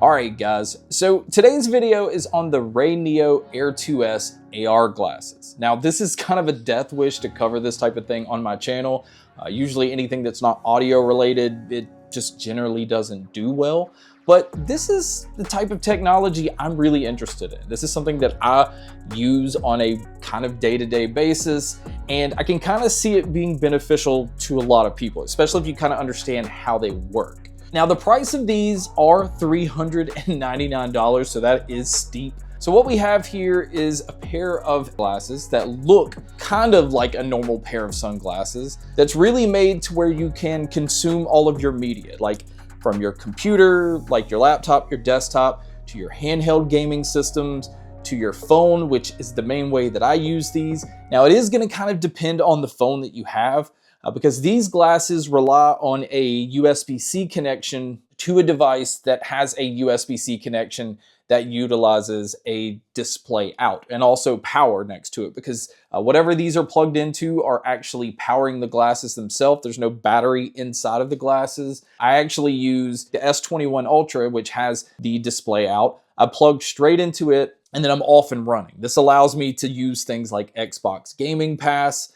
Alright guys, so today's video is on the RayNeo A2S AR glasses. Now this is kind of a death wish to cover this type of thing on my channel. Usually anything that's not audio related, it just generally doesn't do well. But this is the type of technology I'm really interested in. This is something that I use on a kind of day-to-day basis, and I can kind of see it being beneficial to a lot of people, especially if you kind of understand how they work. Now, the price of these are $399, so that is steep. So what we have here is a pair of glasses that look kind of like a normal pair of sunglasses that's really made to where you can consume all of your media, like from your computer, like your laptop, your desktop, to your handheld gaming systems, to your phone, which is the main way that I use these. Now, it is going to kind of depend on the phone that you have. Because these glasses rely on a USB-C connection to a device that has a USB-C connection that utilizes a display out and also power next to it, because whatever these are plugged into are actually powering the glasses themselves. There's no battery inside of the glasses. I actually use the S21 Ultra, which has the display out. I plug straight into it and then I'm off and running. This allows me to use things like Xbox Gaming Pass,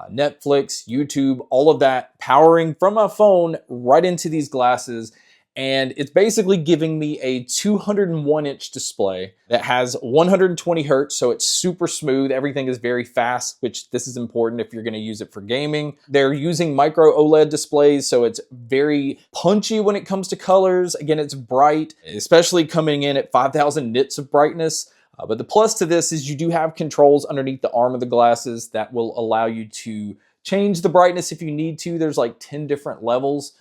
Netflix, YouTube, all of that powering from my phone right into these glasses. And it's basically giving me a 201-inch display that has 120 hertz, so it's super smooth. Everything is very fast, which this is important if you're going to use it for gaming. They're using micro OLED displays, so it's very punchy when it comes to colors. Again, it's bright, especially coming in at 5,000 nits of brightness. But the plus to this is you do have controls underneath the arm of the glasses that will allow you to change the brightness if you need to. There's like 10 different levels.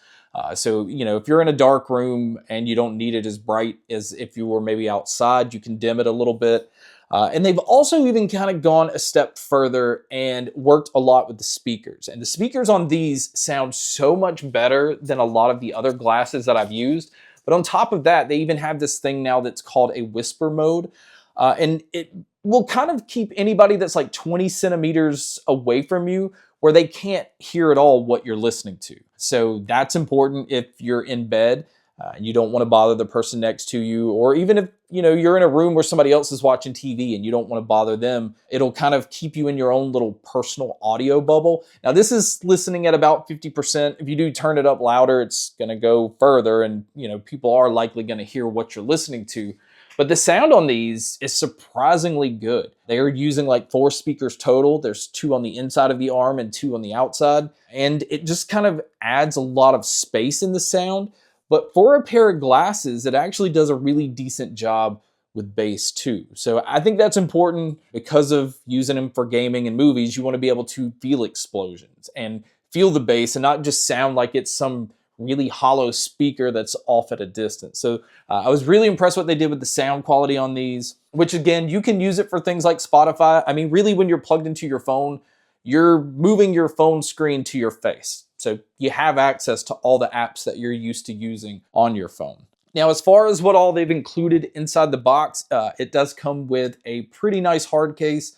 So, you know, if you're in a dark room and you don't need it as bright as if you were maybe outside, you can dim it a little bit. And they've also even kind of gone a step further and worked a lot with the speakers. And the speakers on these sound so much better than a lot of the other glasses that I've used. But on top of that, they even have this thing now that's called a whisper mode. And it will kind of keep anybody that's like 20 centimeters away from you where they can't hear at all what you're listening to. So that's important if you're in bed and you don't want to bother the person next to you, or even if you're in a room where somebody else is watching TV and you don't want to bother them, it'll kind of keep you in your own little personal audio bubble. Now this is listening at about 50%. If you do turn it up louder, it's going to go further, and people are likely going to hear what you're listening to. But the sound on these is surprisingly good. They are using like 4 speakers total. There's 2 on the inside of the arm and 2 on the outside. And it just kind of adds a lot of space in the sound. But for a pair of glasses, it actually does a really decent job with bass too. So I think that's important because of using them for gaming and movies. You want to be able to feel explosions and feel the bass and not just sound like it's some really hollow speaker that's off at a distance. So I was really impressed what they did with the sound quality on these, which again, you can use it for things like Spotify. I mean, really when you're plugged into your phone, you're moving your phone screen to your face. So you have access to all the apps that you're used to using on your phone. Now, as far as what all they've included inside the box, it does come with a pretty nice hard case.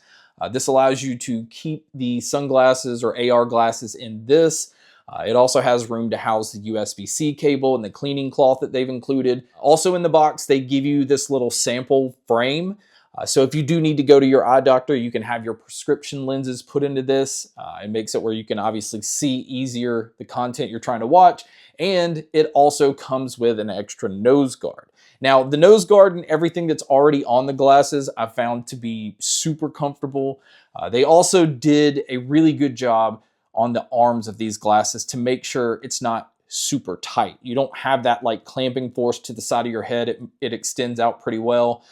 This allows you to keep the sunglasses or AR glasses in this. It also has room to house the USB-C cable and the cleaning cloth that they've included. Also in the box, they give you this little sample frame. So if you do need to go to your eye doctor, you can have your prescription lenses put into this. It makes it where you can obviously see easier the content you're trying to watch. And it also comes with an extra nose guard. Now, the nose guard and everything that's already on the glasses, I found to be super comfortable. They also did a really good job on the arms of these glasses to make sure it's not super tight. You don't have that like clamping force to the side of your head. It extends out pretty well.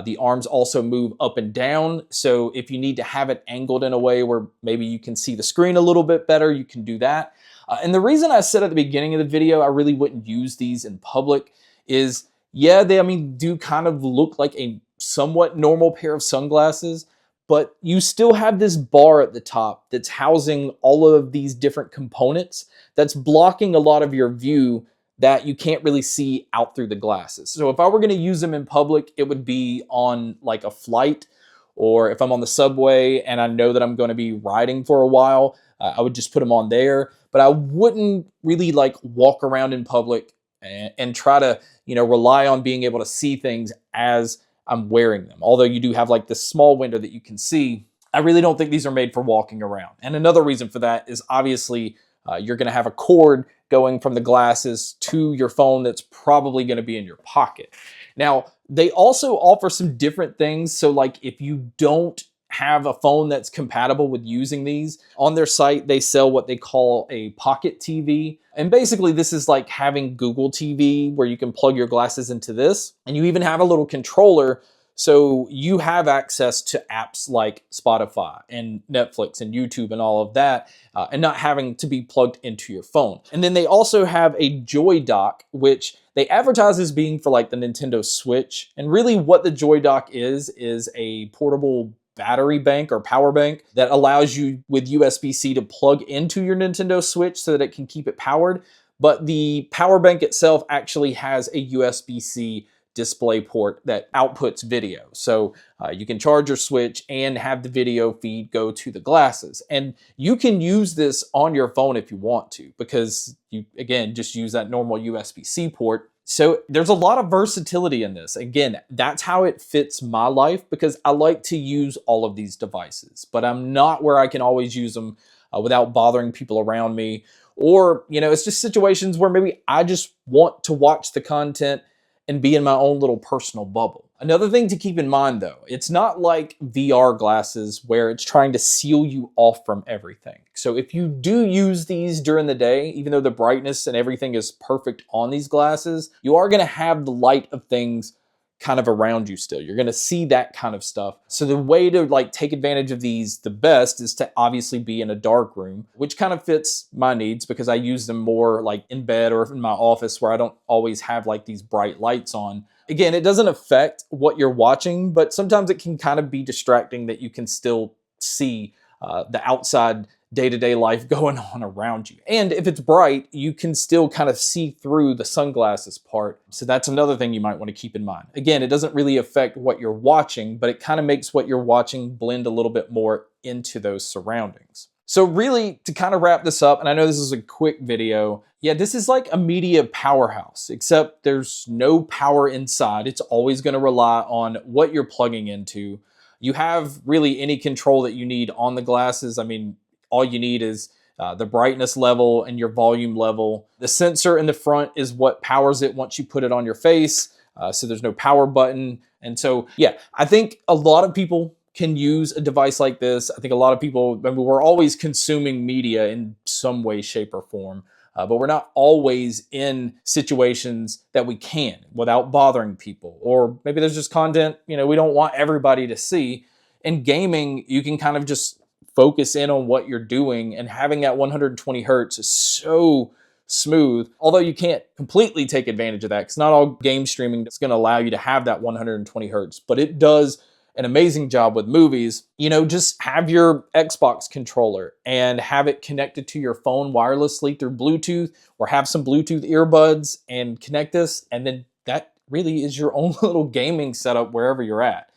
The arms also move up and down. So if you need to have it angled in a way where maybe you can see the screen a little bit better, you can do that. And the reason I said at the beginning of the video I really wouldn't use these in public is, yeah, they do kind of look like a somewhat normal pair of sunglasses, but you still have this bar at the top that's housing all of these different components that's blocking a lot of your view that you can't really see out through the glasses. So if I were going to use them in public, it would be on like a flight, or if I'm on the subway and I know that I'm going to be riding for a while, I would just put them on there. But I wouldn't really like walk around in public and try to, rely on being able to see things as I'm wearing them. Although you do have like this small window that you can see, I really don't think these are made for walking around. And another reason for that is obviously you're going to have a cord going from the glasses to your phone that's probably going to be in your pocket. Now, they also offer some different things. So like if you don't have a phone that's compatible with using these, on their site, they sell what they call a pocket TV. And basically this is like having Google TV where you can plug your glasses into this, and you even have a little controller. So you have access to apps like Spotify and Netflix and YouTube and all of that, and not having to be plugged into your phone. And then they also have a Joy Dock, which they advertise as being for like the Nintendo Switch. And really what the Joy Dock is a portable battery bank or power bank that allows you with USB-C to plug into your Nintendo Switch so that it can keep it powered. But the power bank itself actually has a USB-C display port that outputs video. So you can charge your Switch and have the video feed go to the glasses. And you can use this on your phone if you want to, because you, again, just use that normal USB-C port. So there's a lot of versatility in this. Again, that's how it fits my life, because I like to use all of these devices, but I'm not where I can always use them without bothering people around me. Or, it's just situations where maybe I just want to watch the content and be in my own little personal bubble. Another thing to keep in mind though, it's not like VR glasses where it's trying to seal you off from everything. So if you do use these during the day, even though the brightness and everything is perfect on these glasses, you are gonna have the light of things kind of around you still. You're gonna see that kind of stuff. So the way to like take advantage of these the best is to obviously be in a dark room, which kind of fits my needs because I use them more like in bed or in my office where I don't always have like these bright lights on. Again, it doesn't affect what you're watching, but sometimes it can kind of be distracting that you can still see the outside day-to-day life going on around you. And if it's bright, you can still kind of see through the sunglasses part. So that's another thing you might want to keep in mind. Again, it doesn't really affect what you're watching, but it kind of makes what you're watching blend a little bit more into those surroundings. So really, to kind of wrap this up, and I know this is a quick video, yeah, this is like a media powerhouse, except there's no power inside. It's always going to rely on what you're plugging into. You have really any control that you need on the glasses. I mean, all you need is the brightness level and your volume level. The sensor in the front is what powers it once you put it on your face. So there's no power button. And so, yeah, I think a lot of people can use a device like this. I think a lot of people, remember, we're always consuming media in some way, shape, or form. But we're not always in situations that we can without bothering people. Or maybe there's just content, we don't want everybody to see. In gaming, you can kind of just focus in on what you're doing, and having that 120 hertz is so smooth. Although you can't completely take advantage of that because not all game streaming is going to allow you to have that 120 hertz, but it does an amazing job with movies. Just have your Xbox controller and have it connected to your phone wirelessly through Bluetooth, or have some Bluetooth earbuds and connect this, and then that really is your own little gaming setup wherever you're at.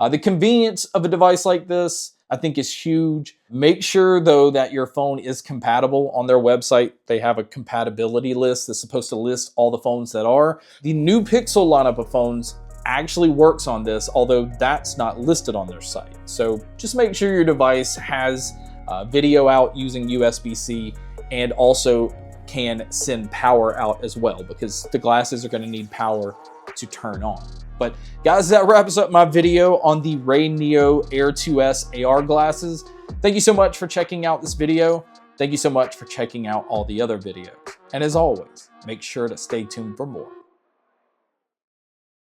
The convenience of a device like this, I think, is huge. Make sure though that your phone is compatible. On their website, they have a compatibility list that's supposed to list all the phones that are. The new Pixel lineup of phones actually works on this, although that's not listed on their site. So just make sure your device has video out using USB-C and also can send power out as well, because the glasses are going to need power to turn on. But guys, that wraps up my video on the RayNeo A2S AR glasses. Thank you so much for checking out this video. Thank you so much for checking out all the other videos. And as always, make sure to stay tuned for more.